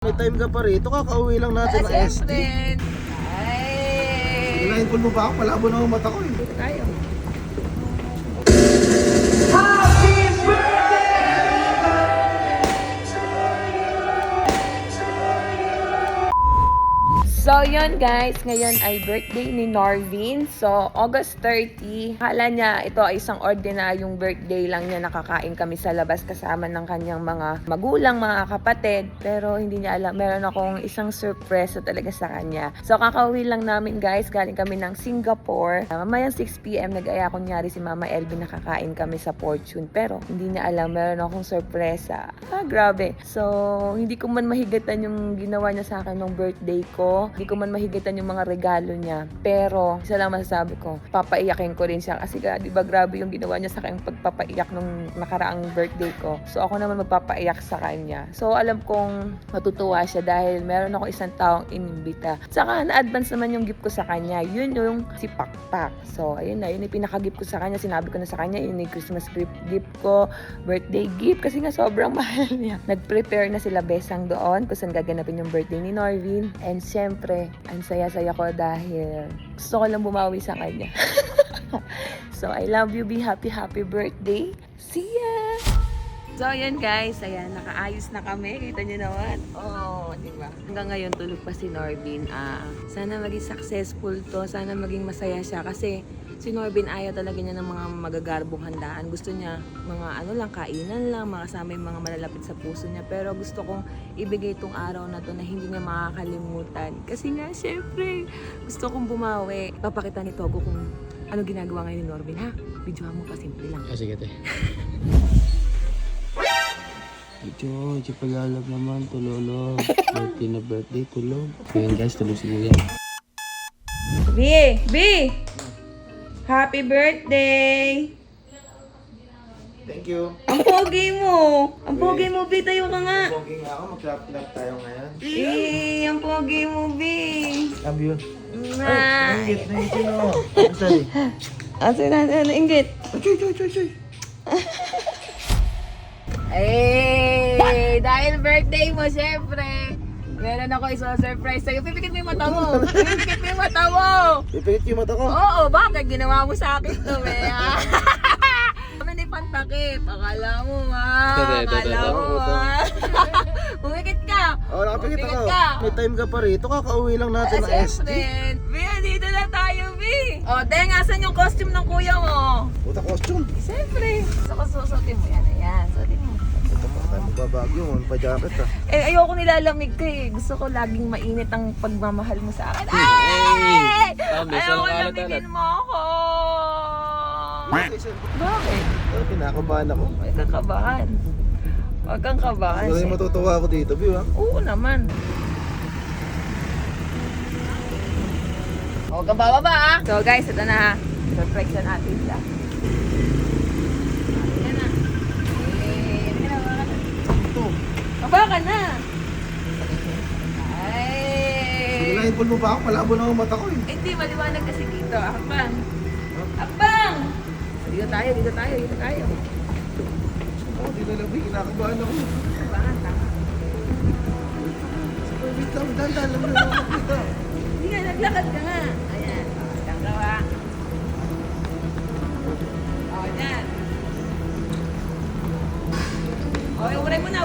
May time ka pa rito, kakauwi lang natin ng SD. Ay! Blindfold mo ba ako? Malabo na ang mata ko eh. Dito tayo. So yun guys, ngayon ay birthday ni Norvin. So August 30, akala niya ito ay isang ordinaryong birthday lang niya, nakakain kami sa labas kasama ng kanyang mga magulang, mga kapatid. Pero hindi niya alam, meron akong isang surprise talaga sa kanya. So kakauwi lang namin guys, galing kami ng Singapore. Mamayang 6 PM nag-aya kunyari si Mama Elvin, nakakain kami sa Fortune. Pero hindi niya alam, meron akong sorpresa. Grabe. So hindi ko man mahigatan yung ginawa niya sa akin nung birthday ko. Hindi ko man mahigatan yung mga regalo niya. Pero, isa lang masasabi ko, papaiyakin ko rin siya. Kasi di ba grabe yung ginawa niya sa akin pagpapaiyak nung nakaraang birthday ko. So, ako naman magpapaiyak sa kanya. So, alam kong matutuwa siya dahil meron ako isang taong inimbita. Saka, na-advance naman yung gift ko sa kanya. Yun yung si Pakpak. So, ayun na. Yun yung pinaka-gift ko sa kanya. Sinabi ko na sa kanya, yun yung Christmas gift ko, birthday gift. Kasi nga, sobrang mahal niya. Nag-prepare na sila besang doon kung saan gaganapin yung birthday ni Norvin. And syempre, ang saya-saya ko dahil gusto ko lang bumawi sa kanya. So, I love you. Be happy, happy birthday. See ya! So, ayan guys. Ayan, nakaayos na kami. Kita nyo naman. Oh, di ba? Hanggang ngayon, tulog pa si Norvin. Sana maging successful to. Sana maging masaya siya. Kasi si Norvin ayaw talaga niya ng mga magagarbong handaan. Gusto niya mga ano lang, kainan lang, makasama yung mga malalapit sa puso niya. Pero gusto kong ibigay itong araw na to na hindi niya makakalimutan. Kasi nga, syempre, gusto kong bumawi. Papakita ni Togo kung ano ginagawa ngayon ni Norvin, ha? Videohan mo pa, simple lang. Sige, te. Ito palalab naman, tulolo. Birthday na birthday, tulog. Ngayon guys, tulog si Kuya. B! Happy birthday! Thank you. Ang pogi mo! Ang pogi mo, B! Tayo ka nga! Pogi nga ako, mag-clap tayo ngayon. Ang pogi mo, B! Sabi yun. Ay! Ingit na yung sino. Sorry. Asin natin, inggit! Choy. Eh, dahil birthday mo, syempre, meron ako isang surprise sa'yo. Pipikit mo yung mata mo. Pipikit mo yung mata mo. Pipikit yung mata ko. Oo, bakit? Ginawa mo sa akin to, eh. Kami ni Pantakip. Akala mo, Pumikit ka. Oo, nakapikit ako. Pumikit ka. May time ka pa rito, kakauwi lang natin ng SD. Siyempre. Bea, dito na tayo, B. O, Deng, asan yung costume ng kuya mo? Puta costume. Siyempre. Gusto ko susutin mo yan. Ayan, susutin mo. Ito pa tayo magbabagyo, pa-jacket ah. Eh, ayoko nilalamig ka eh. Gusto ko laging mainit ang pagmamahal mo sa akin. Ay! Ayoko lamigin mo ako. Bakit? Pinakabahan ako. Huwag kang kabahan. Huwag kang kabahan. Wala yung matutuwa ako dito, Biw ha? Oo naman. Huwag kang bababa ah. So guys, ito na ha. Surprise na natin siya. Ayan na. Baba ka na. Ay. Blindfold mo ba ako? Malabo na ang mata ko eh. Hindi, maliwanag kasi dito. Akbang. Akbang! Dito tayo. Ako, di na labig, kinakabahan ako. Akbangan, tama. Wait lang, dandan lang na ako makita. Hindi nga, naglakad ka nga. Ayan. Stand ka ba? O, yan. O, uray mo na.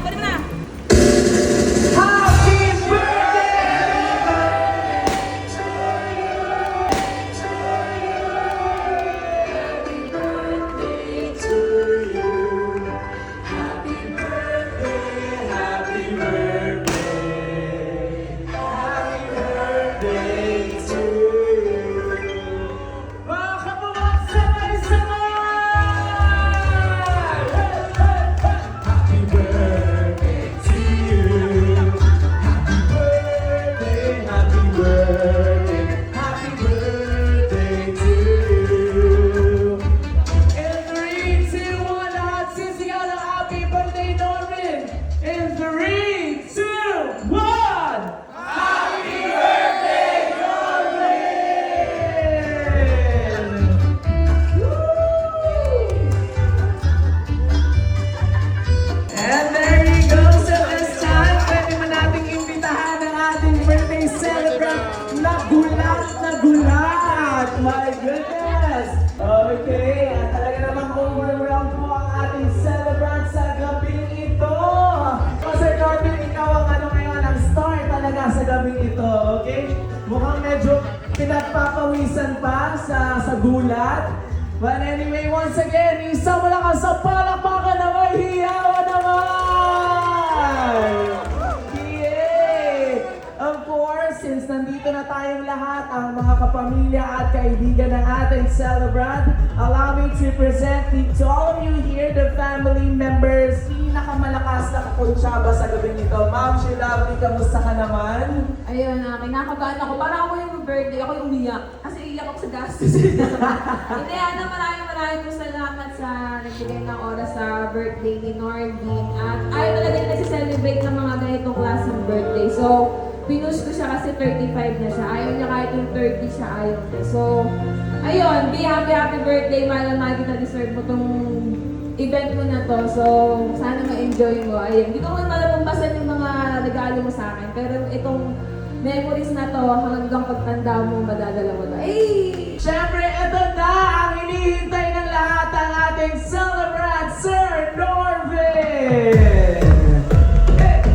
gulat na gulat! My goodness! Okay, at talaga namang overwhelmed po ang ating celebrant sa gabing ito. Sir Norvin, ikaw ang ano ngayon, ang star talaga sa gabing ito, okay? Mukhang medyo pinagpapawisan pa sa gulat. But anyway, once again, isang malakas sa palakpakan na may hiyawan naman! Yay! Of course, since nandito na tayong lahat, ang mga kapamilya at kaibigan ng ating celebrant, allow me to present to all of you here, the family members, pinakamalakas na kakuntsaba sa gabing ito. Ma'am, she lovely, kamusta ka naman? Ayun na, kinakabahan ako. Parang ako yung birthday, ako yung umiyak. Kasi iyak ako sa gastos. Hindi, maraming po salamat sa nagbigay ng oras sa birthday ni Norvin. At ayaw talaga yung nasi-celebrate ng mga ganitong klaseng birthday. So, pinush ko siya kasi 35 na siya. Ayaw niya kahit yung 30 siya, ayaw niya. So, ayun, be happy birthday. Mahal na kita, deserve mo tong event mo na to. So, sana ma-enjoy mo. Ayun, hindi ko man malabampasan yung mga regalo mo sa akin. Pero itong memories na to, hanggang pagtanda mo, madadala mo to. Ay! Siyempre, ito na ang hinihintay ng lahat ang ating celebrant, Sir Norvin! Hey!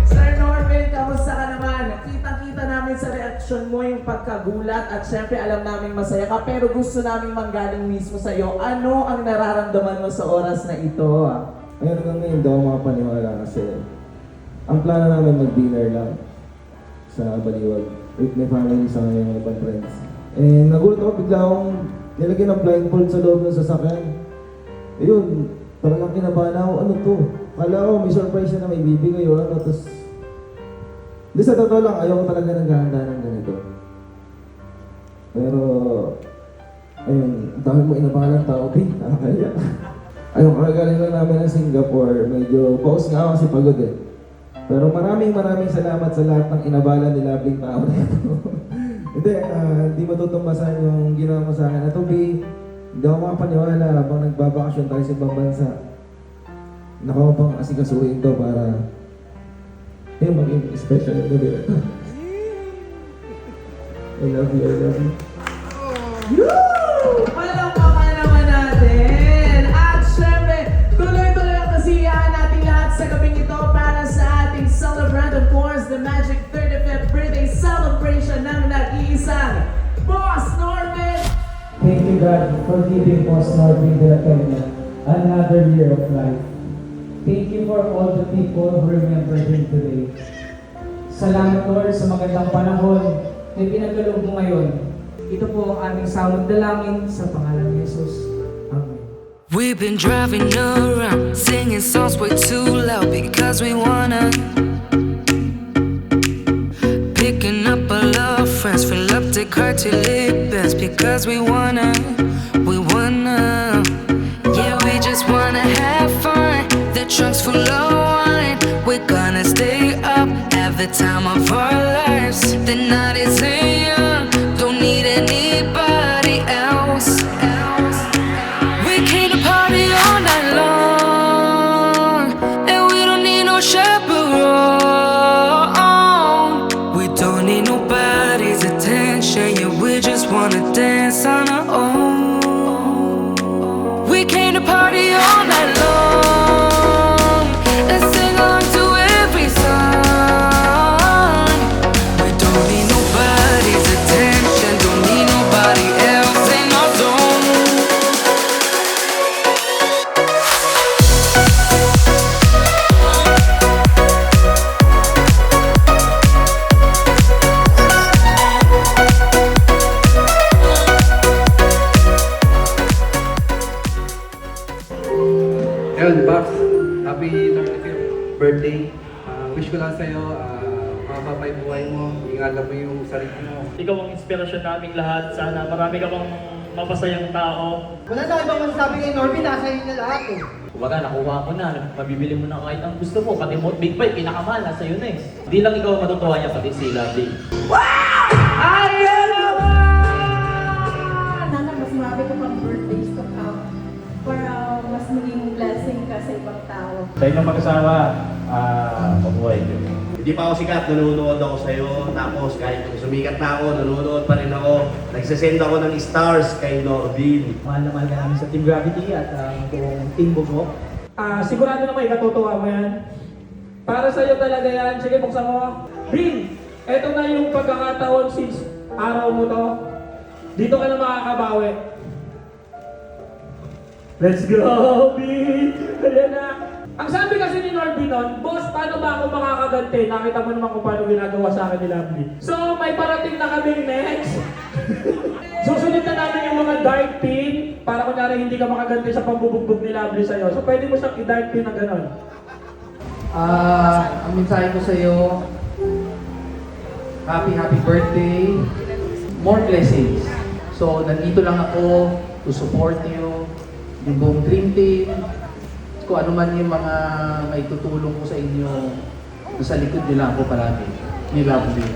Sir Norvin, kamusta ka naman? Kitang-kita namin sa reaksyon mo yung pagkagulat at siyempre alam namin masaya ka pero gusto namin manggaling mismo sa iyo. Ano ang nararamdaman mo sa oras na ito? Ngayon hanggang ngayon, hindi ako makapaniwala kasi ang plano namin mag-dinner lang sa Baliwag with my family sa mga ibang friends. And nagulat ako, bigla akong nilagyan ng blindfold sa loob ng sasakyan. Ayun, talagang kinabahan ako, ano to? Kala ko may surprise na may bibigay o ano, tapos... Hindi, sa totoo lang, ayaw ko talaga naghahanda ng ganito. Pero... Ayun, ang dami mo inabahan ng tao, nakakaya. Ayun, kakagaling lang namin ng Singapore, medyo pause nga ako kasi pagod eh. Pero maraming salamat sa lahat ng inabala ni Labling tao na ito. Hindi matutumbasan yung ginawa mo sa akin. Ito, B, hindi ako makapaniwala habang nagbabakasyon tayo sa ibang bansa. Nakakapang asikasuhin to para maging special yung gabi. I love you, I love you. Palakpakan naman natin! At syempre, tuloy-tuloy ang kasiyahan natin lahat sa gabing ito para sa ating celebrant, of course, the Magic 35th birthday celebration ng nag-iisang Boss Norvin! Thank you, God, for giving Boss Norvin de la Peña another year of life. Thank you for all the people who remember him today. Salamat, Lord, sa magandang panahon na pinagkaloob mo ngayon. Ito po ang aming sawang dalangin sa pangalan ni Jesus. Amen. We've been driving around, singing songs way too loud because we wanna. Picking up our love friends, fill up the car till it bends because we wanna. Yeah, we just wanna have fun. The trunk's full of wine. We're gonna stay up, have the time of our lives. The night is young, don't need anybody else. We came to party all night long, and we don't need no chaperone. We don't need nobody's attention, yeah, we just wanna dance on our own. We came to party all night long and sing along to every song. We don't need nobody's attention, don't need nobody else in our zone. Ayun, Box, happy 35th birthday. Wish ko lang sa'yo, mapapay buhay mo, ingatan mo yung sarili mo. Ikaw ang inspirasyon naming lahat. Sana marami ka pang mapasayang tao. Wala na ibang masasabi kay Norvin, nasa inyo na lahat eh. Kumbaga, nakuha ko na. Mabibili mo na kahit ang gusto mo. Pati mo, Big Five, pinakamahal, nasa iyo na eh. Hindi lang ikaw ang matutuwa niya, pati si Lovely. Ayan naman! Sana mas marami ka pang birthdays to come para mas maging blessing ka sa ibang tao. Sa inyong mag-asawa, mabuhay kayo. Hindi pa ako sikat, nanonood ako sa'yo. Tapos kahit sumikat na ako, nanonood pa rin ako. Nagsasend ako ng stars kay Norvin. Mahal na mahal ka namin sa Team Gravity at buong Team Bugok. Sigurado naman ikatutuwa mo yan. Para sa'yo talaga yan. Sige, buksan mo. Vin, eto na yung pagkakataon since araw mo to. Dito ka na makakabawi. Let's go, Vin! Ayan na. Ang sabi kasi ni Norby nun, boss, paano ba ako makakaganti? Nakita mo naman kung paano ginagawa sa akin ni Lovely. So, may parating na kami next. Susunod na namin yung mga dark pin para kunyari hindi ka makaganti sa pambubugbog ni Lovely sa'yo. So, pwede mo siyang i-dark pin na gano'n. Ang mensahe ko sa'yo, happy birthday, more blessings. So, nandito lang ako to support you, yung buong Dream Team, kung ano man yung mga may tutulong ko sa inyo, sa likod nila ako palagi. Ni Lovely.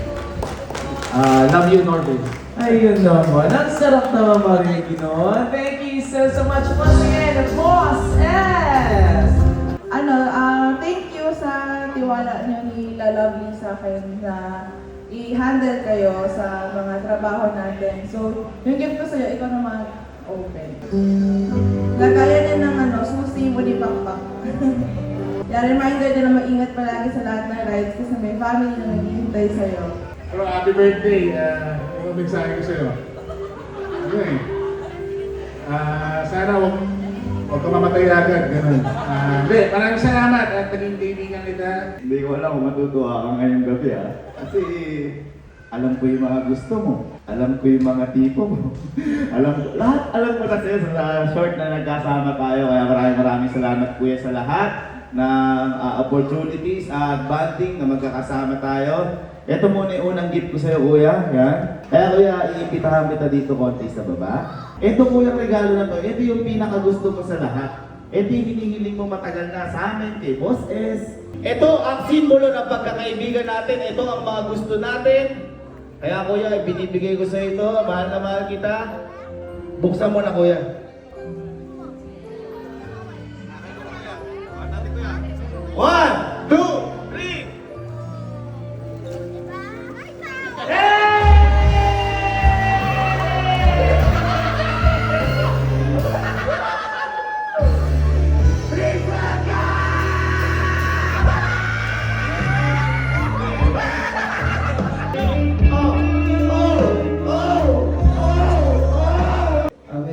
Love you, Norvin. Ayun naman, ang sarap naman marinig nun. Thank you so much once again, Boss S! Thank you sa tiwala niyo ni Lovely sa akin na i-handle kayo sa mga trabaho natin. So, yung gift ko sa'yo, ikaw naman open. Lagayan niya ng susi mo di pakpak. Kaya reminder din na mag-ingat palagi sa lahat ng rides kasi may family na naghihintay sa'yo. Pero happy birthday, yung mensahe ko sa'yo. Ano sana huwag ka mamatay agad, ganun. Hindi, maraming salamat at naging kaibigan kita. Hindi ko alam kung matutuwa ka ngayong gabi Kasi alam ko yung mga gusto mo. Alam ko yung mga tipo mo. Alam ko na sa'yo sa short na nagkasama tayo. Kaya maraming salamat kuya sa lahat ng opportunities at bonding na magkakasama tayo. Ito muna yung unang gift ko sa'yo kuya. Yan. Kaya kuya, iimbitahan kita dito konti sa baba. Ito kuya regalo na to. Ito yung pinakagusto ko sa lahat. Ito yung hinihiling mo matagal na sa amin kay Boss S. Ito ang simbolo ng pagkakaibigan natin. Ito ang mga gusto natin. Kaya kuya, binibigay ko sa ito. Mahal na mahal kita. Buksan mo na kuya. One, two, three.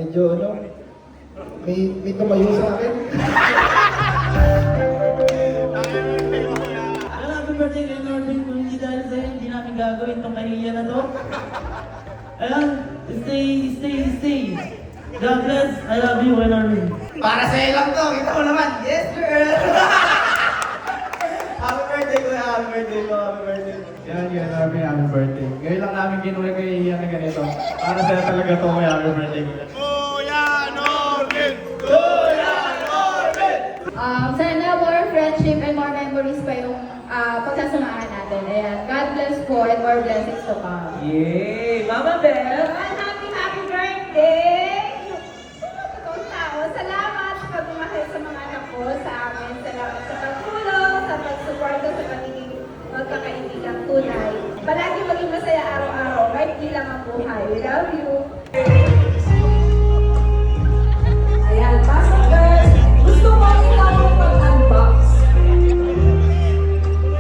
Medyo may tumayo sa akin. Happy birthday kay Norvin. Kung hindi dahil sa'yo, hindi namin gagawin itong kahiya na to. Ayan, stay. God bless. I love you, Norvin. Para sa'yo lang to, kita mo naman. Yes, girl! Happy birthday kuya, happy birthday po, happy birthday. Yan, Norvin, happy birthday. Ngayon lang namin kinuha kayo iyan na ganito. Para sa'yo talaga to, may happy birthday ko. Sana more friendship and more memories pa yung pagsasamahan natin. Ayan, God bless po and more blessings to come. Yay! Mama Belle! Happy birthday! Ikaw tao, salamat sa pagmamahal sa mga anak ko, sa amin. Salamat sa pagtulong, sa pagsuporta sa pagiging magkakaibigang tunay. Palagi maging masaya araw-araw, kahit di lang ang buhay. We love you! Ayan, pasok girls! Gusto mo ikaw ang mag-unbox?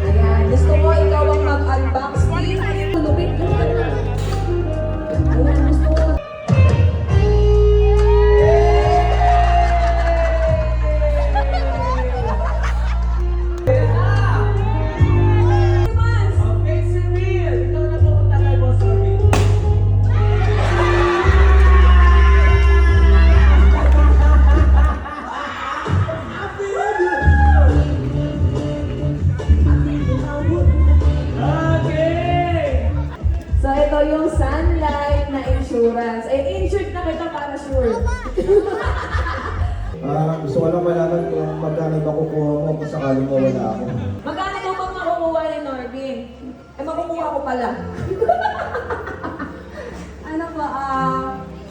Ayan, gusto mo ikaw ang mag-unbox? Please, lupit mo na. Ayan, gusto mo. So, ito yung Sunlight na insurance. Ay, insured na kita para sure. Gusto ko lang malaman kung magkano makukuha mo kung sakaling mawala ako. Magkano mo bang makukuha ni Norvin? Makukuha ko pala.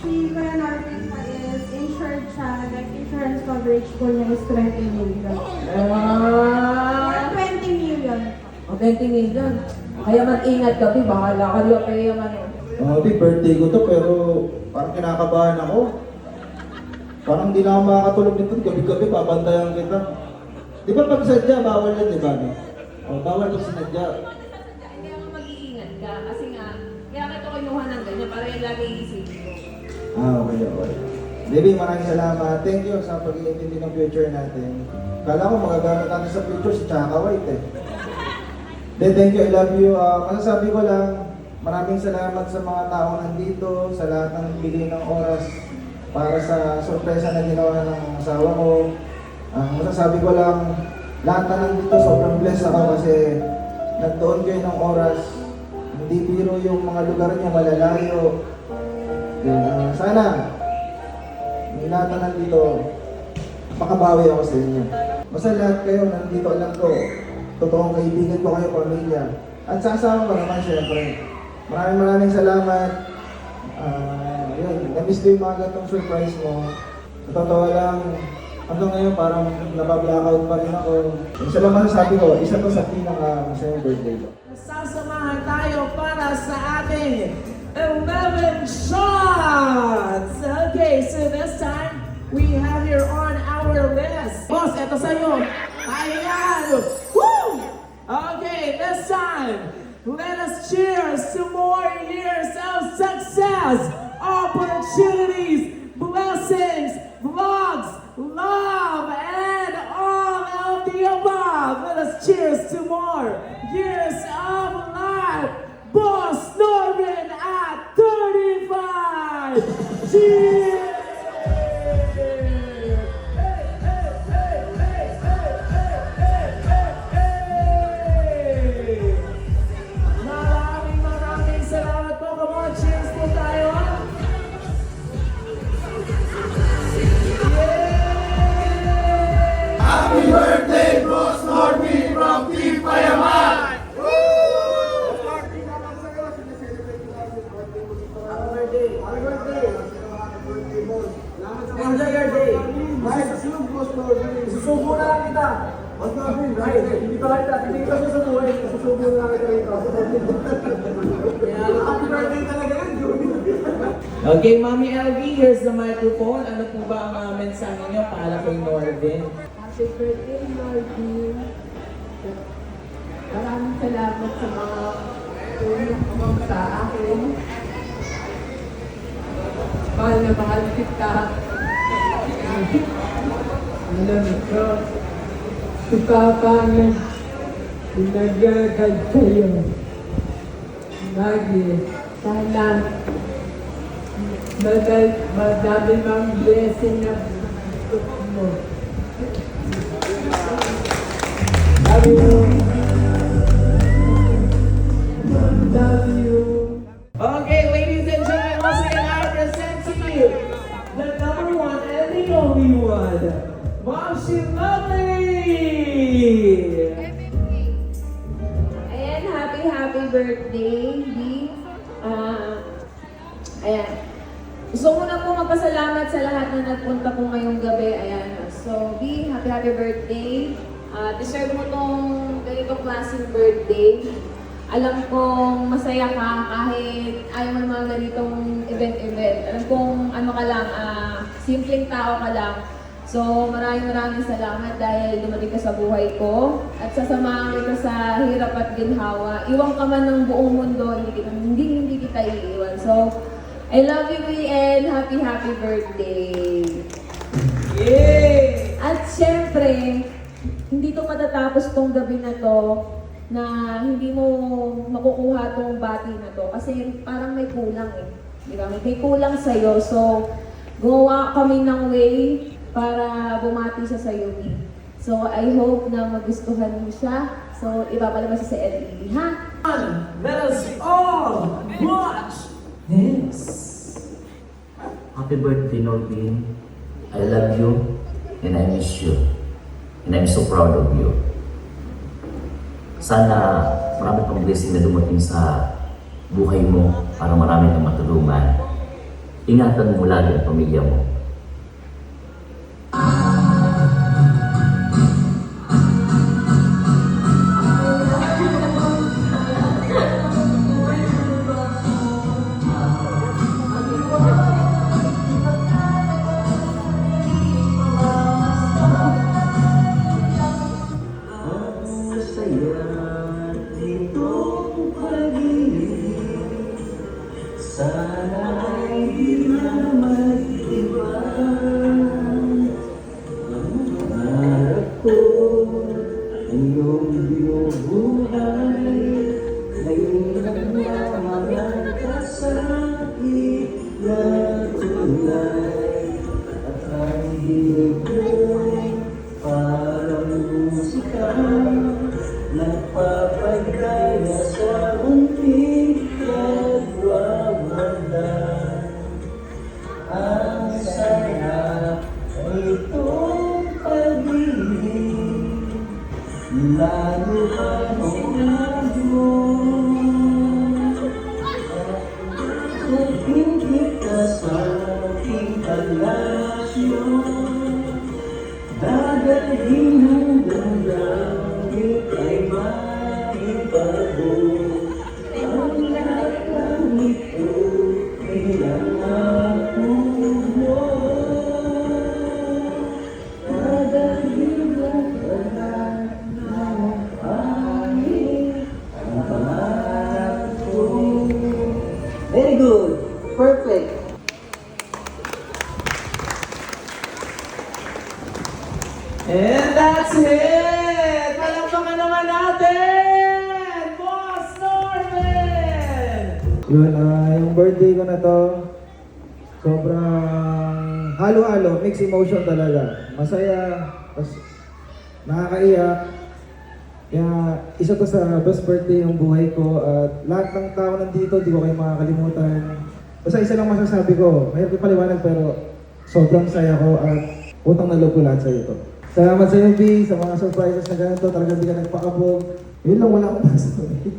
Si Kuya Norvin po is insured siya. Like, insurance coverage po niya is 20 million. 20 million. O 20 million. Kaya mag-ingat ka, bahala ka yung kaya yung ano. Di, birthday ko to pero parang kinakabahan ako. Parang hindi na ako makakatulog nito. Gabi-gabi, babantayan kita. Di ba pag sadya, bawal yan, di ba? No? Bawal pag sinadya. Hindi ako mag-iingat ka kasi nga, kaya ka ito kinuha ng ganyan para yung lagi iisipin mo. Okay. Baby, maraming salamat. Thank you sa pag-iintindi ng future natin. Kala ko magagamit natin sa future si Chaka White eh. Thank you, I love you. Masasabi ko lang, maraming salamat sa mga taong nandito, sa lahat ng bigay ng oras para sa sorpresa na ginawa ng asawa ko. Masasabi ko lang, lahat na nandito sobrang blessed ako kasi nagtuon kayo ng oras. Hindi biro yung mga lugar niyo malalayo. Sana, may lahat na nandito, makabawi ako sa inyo. Basta lahat kayo nandito alam ko, totoong kaibigan ko kayo, pamilya. At sa asawa ko naman, syempre. Maraming salamat. Na-miss ko yung mga gatong surprise mo. Sa totoo lang, hanggang ngayon parang nabablackout pa rin ako. Isa lang masasabi ko, isa to sa pinaka-masayang birthday ko. Sasamahan tayo para sa ating 11 shots! Okay, so this time, we have here on our list. Boss, eto sa'yo. Ayan! Woo! Okay, this time, let us cheers to more years of success, opportunities, blessings, vlogs, love, and all of the above. Let us cheers to more years of life. Boss Norvin at 35. Cheers! Maraming salamat po. Come on, cheers po tayo. Happy birthday, Boss Norby from Team Payaman! Enjoy your day. Right, susunod po, susubo na lang kita. Wag na rin, right? Hindi pa kita, hindi ka susubuhin. Susubo na lang kita rito. Happy birthday talaga yan, Judy. Okay, Mami LV, here's the microphone. Ano po ba ang mensahe niyo para kay Norvin? Happy birthday, Marvin. Maraming salamat sa mga tulong sa akin. Mahal na mahal kita. Alam ko, si Papa na nag-agad sa'yo. Lagi, sana madami mang blessing na gusto mo. Love you. Love you. Okay, ladies and gentlemen, once again, I present to you the number one and the only one, Mom She Lovely! Ayan, happy birthday, B. Ayan. Gusto ko na po magpasalamat sa lahat na nagpunta po ngayong gabi. Ayan. So, B, happy birthday. Deserve mo tong ganitong klaseng birthday. Alam kong masaya ka kahit ayaw mo ng mga ganitong event. Alam kong ano ka lang, simpleng tao ka lang. So, maraming salamat dahil dumating ka sa buhay ko at sasamahan kita sa hirap at ginhawa. Iwan ka man ng buong mundo, hindi kita iiwan. So, I love you, and happy birthday! Yay! At syempre, hindi to matatapos tong gabi na to na hindi mo makukuha tong bati na to kasi parang may kulang eh. Di ba? May kulang sa'yo. So, gumawa kami ng way para bumati siya sa'yo. So, I hope na magustuhan mo siya. So, ipapalabas siya sa LED, ha? Let us all watch this. Happy birthday, Norvin. I love you and I miss you. And I'm so proud of you. Sana marami pang blessing na dumating sa buhay mo para marami kang matulungan. Ingatan mo lagi ang pamilya mo. saya nitong pag-ibig. Sana'y di na mag-iba. Ang pangarap ko ay iyong binubuhay. Ngayon ang mga kasakit na tunay. At ang hilig ko'y parang musika, nagpapagaya sa unting nagwawala. Ang saya ay itong pag-ibig, lalo pa nung mo. Nagpinggit ka sa aking palasyo, dadalhin ang damdamin ay maibago. Ang lahat ng ito pinangako mo. Dadalhin ang damdamin ang pangarap ko. Very good. Perfect. And that's it! Palakpakan naman natin! Boss Norman! Yun, yung birthday ko na to, sobrang halo-halo, mixed emotion talaga. Masaya, tas nakakaiyak. Kaya isa to sa best birthday ng buhay ko at lahat ng tao nandito, di ko kayo makakalimutan. Basta isa lang masasabi ko, mahirap ipaliwanag pero sobrang saya ko at utang na loob ko lahat sa ito. Salamat sa iyo, B, sa mga surprises na ganito. Talagang di ka nagpakabog. Yun lang, wala akong masasabi.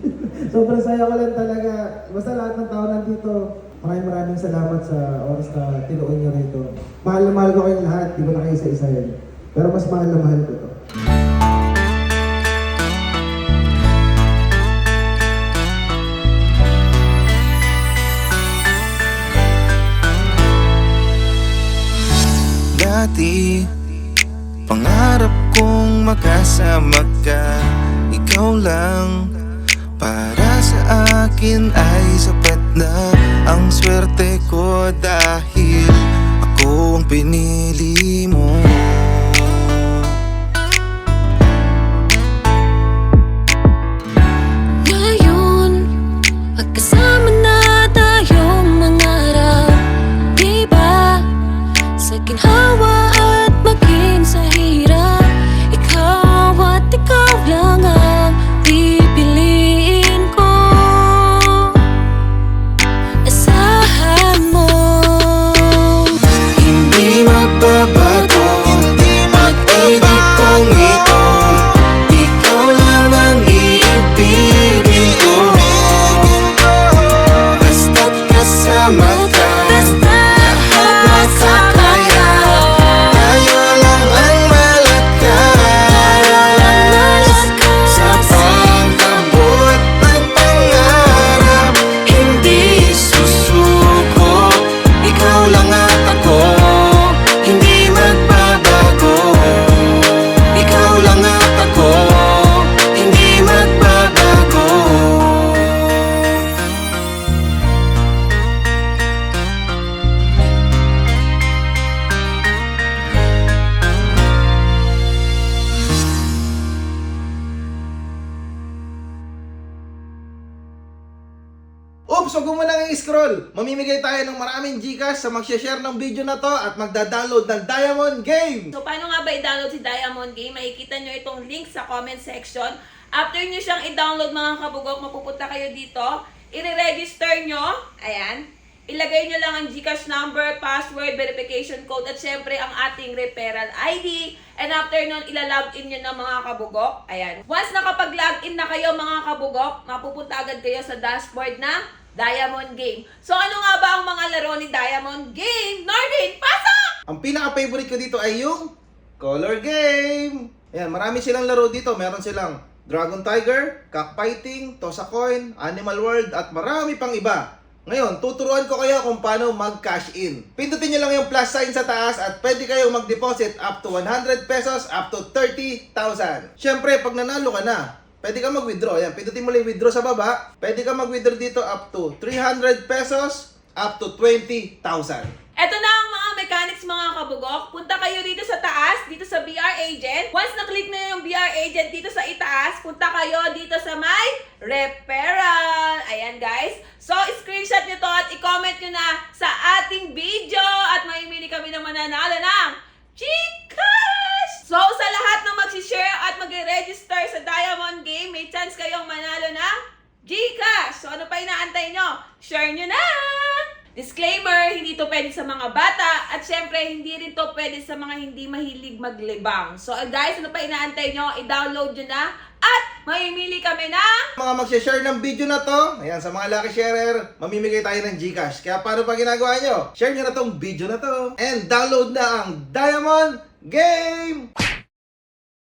Sobrang saya ko lang talaga. Basta lahat ng tao nandito, maraming salamat sa oras na tinuon nyo rito. Mahal na mahal ko kayong lahat. Di ko na kayo isa-isa yun. Pero mas mahal na mahal ko to. Dati, pangarap kong makasama ka. Ikaw lang, para sa akin ay sapat na. Ang swerte ko dahil ako ang pinili mo. Ngayon, magkasama na tayong mangarap. Di ba? Sa ginhawa at maging sa hirap, ikaw at ikaw lang ang pipiliin ko. Asahan mo, Hindi magbabago, mag-ibig kong ito. Ikaw lang ang iibigin ko. Basta't kasama ka, lahat makakaya. Tayo lang ang malakas sa pag-abot ng pangarap. Hindi susuko, ikaw lang at ako. Hindi magbabago, ikaw lang at ako. Hindi magbabago. Oops, wag mo munang i-scroll. Mamimigay tayo ng maraming Gcash sa mag-share ng video na to at magda-download ng Diamond Game. So, paano nga ba i-download si Diamond Game? Makikita nyo itong link sa comment section. After nyo siyang i-download mga kabugok, mapupunta kayo dito. I-register nyo. Ayan. Ilagay nyo lang ang Gcash number, password, verification code, at syempre ang ating referral ID. And after nun, ilalogin nyo ng mga kabugok. Ayan. Once nakapag-login na kayo mga kabugok, mapupunta agad kayo sa dashboard na Diamond Game. So ano nga ba ang mga laro ni Diamond Game? Norvin, pasok! Ang pinaka-favorite ko dito ay yung Color Game. Ayan, marami silang laro dito. Meron silang Dragon Tiger, Cockfighting, Toss a Coin, Animal World, at marami pang iba. Ngayon, tuturuan ko kayo kung paano mag-cash in. Pindutin nyo lang yung plus sign sa taas at pwede kayong mag-deposit up to 100 pesos up to 30,000. Siyempre, pag nanalo ka na, pwede ka mag-withdraw. Ayan, pindutin mo lang yung withdraw sa baba. Pwede ka mag-withdraw dito up to 300 pesos up to 20,000. Eto na ang mga mechanics mga kabugok. Punta kayo dito sa taas, dito sa BR Agent. Once na-click na yung BR Agent dito sa itaas, punta kayo dito sa may referral. Ayan guys. So, screenshot nyo to at i-comment nyo na sa ating video at mamimili kami ng mananalo ng GCash! So, sa lahat na mag-share at mag-register sa Diamond Game, may chance kayong manalo ng GCash. So, ano pa inaantay nyo? Share nyo na! Disclaimer, hindi to pwede sa mga bata at syempre hindi rin to pwede sa mga hindi mahilig maglibang. So guys, ano pa inaantay nyo? I-download nyo na at mamimili kami ng Mga mag-share ng video na to, ayan, sa mga lucky sharer, mamimigay tayo ng GCash. Kaya paano pa ginagawa nyo? Share nyo na tong video na to and download na ang Diamond Game!